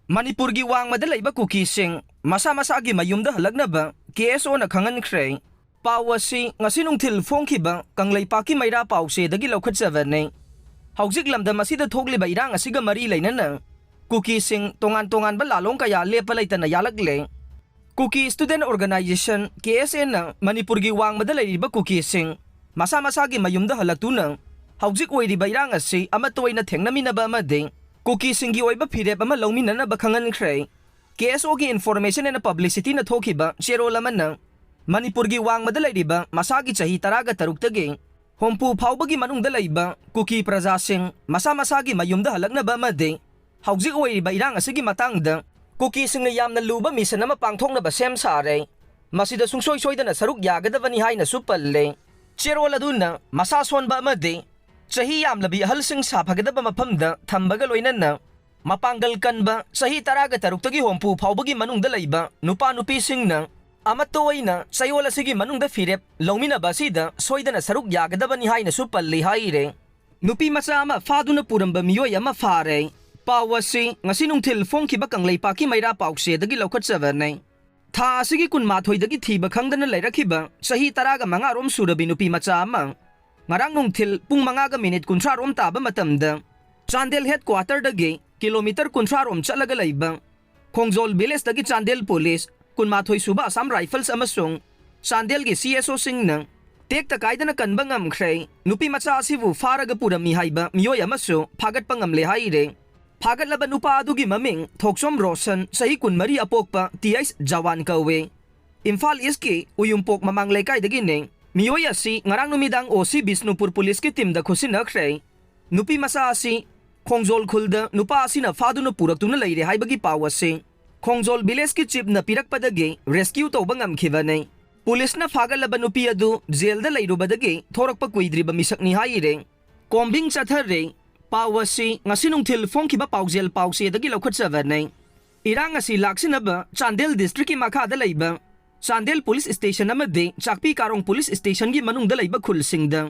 Manipur gi Wangmada Leiba Kukising Masa Masagi Mayumda Hallaknaba KSO na Khanghankhre pawasi ngasi nungthil phongkhiba kangleipaki maira pause dagi Loukhre haujik lamdam asida thokliba irang asiga mari leinana Kukising tongan ba lalong kaya lepa laitana yalagle Kuki Student Organization KSN na Manipur gi Wangmada Leiba Kukising Masa Masagi Mayumda Hallaknaba haujik oiriba irang asi ama toina thengnaminaba amade Kukising gi oiba phirep ama lawminanaba Khanghankhre KSO gi information and publicity na thokiba chero lamana Manipur gi Wangmada Leiba Masagi chahi 13 tagi hompu phawbagi manungda leiba Kuki prajasing Masa Masagi Mayumda Hallaknaba amade haujik oiriba irang asigi matangda Kukising na yamna luba mission ama pangthoknaba sem sare masida sungsoi soidana saruk yagadabani haina supalle chero laduna masa sonba amade Sahi yam labi halsing sa pagadaba mapamda tambaga loinana mapanggal kanba sahi 13 tagi hompu phawbagi manungda leiba nupa nupising na amato Oina sayola sigi manungda firep lawmina basida soidana saruk yagadaba ni haina supalli haire Nupimacha ama Faduna Puramba Meeoi ama fare pawasi ngasi nungthil phongkhiba kangleipaki maira pause dagi Loukhre tha asigi kunmathoi dagi thiba khangdana leirakhiba sahi 15 rom surabi Nupimacha ama Ngarang nungthil pung 5 kunthra rom taba matamda Chandel headquarter dagi kilometer kunthra rom chalaga leiba Khongjol village dagi Chandel police kunmathoi suba Assam rifles amasung Chandel gi CSO singna tek takaidana kanba ngamkhre Nupimacha asibu faraga purami haiba Meeoi amasu phagat pangamle haire phagat laba nupa adugi maming Thoksom Roshan sahi kunmari apokpa TS Jawan kawe Imphal East ki uyumpok mamang lekay dagi ne Meeoi asi ngarang numidang OC Bisnupur Police ki team da Khusinakhre Nupimacha asi Khongjol khulda nupa asi na Faduna puraktuna leire haibagi pawasi Khongjol village ki chief na pirakpadagi rescue tawba ngamkhibane Police na fagalaba nupi adu jail da leirubadagi thorakpa kuidriba misakni haire Kombing Chathari pawasi ngasi nungthil phongkhiba pawjel pawse dagi Loukhre irang asi laksinaba Chandel district ki makhada leiba Chandel Police Station amade Chakpi Karong Police Station gi manungda leiba khulsingda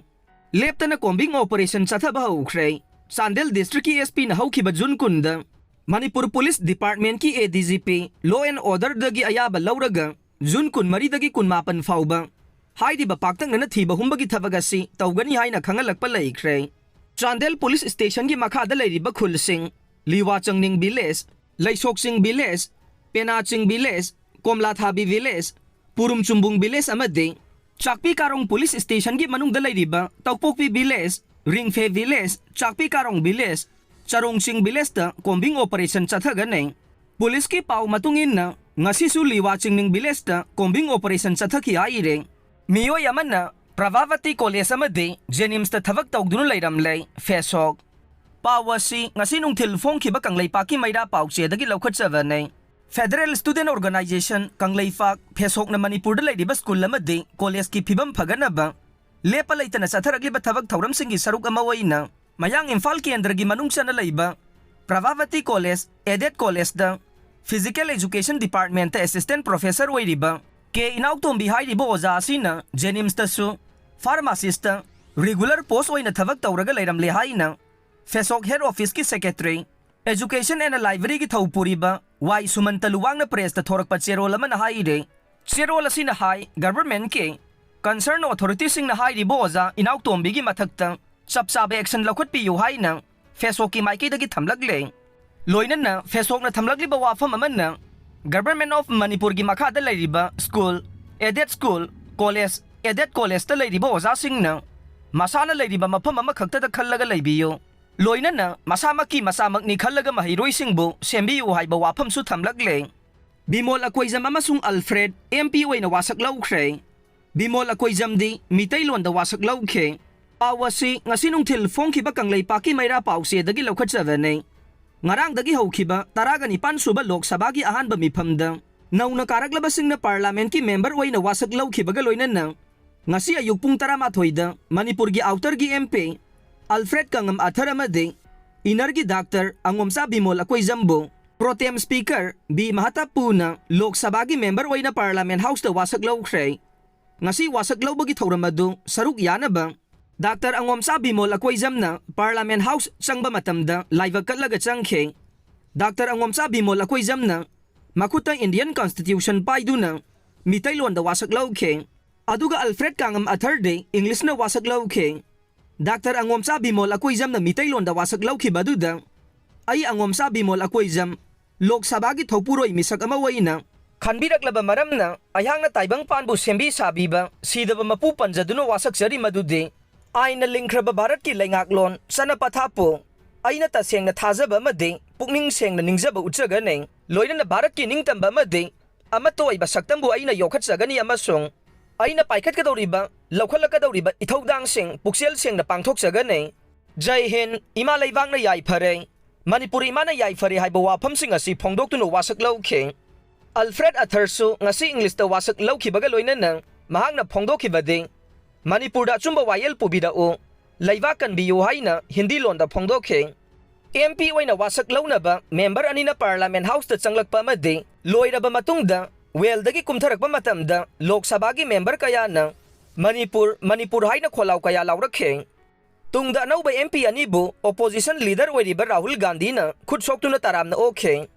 leptana combing operation chathaba Loukhre Chandel District ki SP na hawkhiba Jun kunda Manipur Police Department ki ADGP Law and Order dagi ayaba lauraga Jun kun mari dagi kun mapan fawba haidiba paktang na thiba humbagi thabagasi tawgani haina khangalakpa Loukhre Chandel Police Station gi makhada leiriba khulsing Liwa Changning Village Laisok Sing Village Penaching Village Komlathabi Village Purum Chumbung Village amade Chakpi Karong Police Station gi manungda leiriba Tawpokpi Village Ringfe Village Chakpi Karong Village Charongching Village da combing operation chathagane Police ki paw matungin na ngasi su Liwa Chingning Village da combing operation chathaki aire Meeoi amana Pravabati College amade JNIMS da Thabak Touduna Leiramle FESOK pawasi ngasi nungthil phongkhiba kangleipaki maira pause dagi Loukhre Federal Student Organization Kangleifak FESOK na Manipur da leiba school amade college ki phibam phaganaba lepa leitana satharagliba thabak thauram singi saruk amawaina mayang Imphal kendra gi manungsa na leiba Pravabati College Edet College da Physical Education Department ta Assistant Professor oiriba ke inauktombi hairiba oja asina JNIMS ta su pharmacist ta regular post oina thabak tauraga Leiramle haina FESOK Head Office ki Secretary Education and Library ki Thaupuriba Y Sumantaluwang na press ta thorakpa cherola man haire cherola sina hai government ke concerned authorities sing na hairi boza inauktombi gi mathakta sapsabe action lakhut pi yu haina FESOK ki maiki dagi thamlagle loinana FESOK na thamlagli ba wafam amanna Government of Manipur gi makhada leiriba school Edet school college Edet college ta leiriba oza singna masana leiriba mafam ama khakta da khallaga leibiyo loinana masamaki masamak ni khallaga mahiroi singbu sembiyu haiba wafam su thamlagle Bimol Akoijam Amasung Alfred MP oina Washak Loukhre Bimol Akoijam di Meeteilonda Washak Loukhre pawasi ngasi nungthil phongkhiba kangleipaki maira pause dagi Loukhre ngarang dagi hawkhiba 19 suba Lok Sabha gi ahanba mifamda nauna karaglaba singna parliament ki member oina Washak Loukhi loinana ngasi ayuk pung 13 da Manipur gi outer gi MP Alfred kangam atharamade inar gi doctor angomsa Bimol Akoijam bo Pro Tem Speaker B Mahatapuna Lok Sabha gi member oina Parliament House da Washak Loukhre ngasi Washak Louba gi thauramadu saruk yanaba Dr. Angomsa Bimol Akoijam na Parliament House changba matamda live katlaga changkhe Dr. Angomcha Bimol Akoijamna makuta Indian Constitution paiduna Meeteilonda Washak Loukhe aduga Alfred kangam atherde English na Washak Loukhe. Dr. Angomcha Bimol Akoijamna Meeteilonda Washak Loukhi baduda ay Angomcha Bimol Akoijam Lok Sabagi Thopuroi misak ama waina Khanbiraklaba maramna ayangna taibang panbu sembi sabiba sidaba mapu panjaduna wasak jari madude aina lingkraba Bharat ki lengaklon sana pathapo aina tasengna thajaba amade pukning sengna ningjaba utjagane loinana Bharat ki ningtamba amade amatoi basaktambu aina yokhatjagani amasung aina paikhatkadoriba laukhalakadoriba ithodang sing puksel sengna pangthokjagane Jai Hind ima leibangna yaifare Manipur imana yaifare haiba wafamsing asi phongdoktuna wasak Loukhe Alfred Athersu ngasi English ta wasak Loukhibaga loinana mahakna phongdokhibade Manipur da chumba wayel pubidao Leiba kanbiyu haina Hindi londa phongdokhe MP oina wasak launaba member anina Parliament House ta changlakpa amade loiraba matungda weldagi kumtharakpa matamda Lok Sabha gi member kayana Manipur haina kholaw kaya laurakhe tungda anauba MP anibu opposition leader oiriba Rahul Gandhi na khut soktuna taramna okhe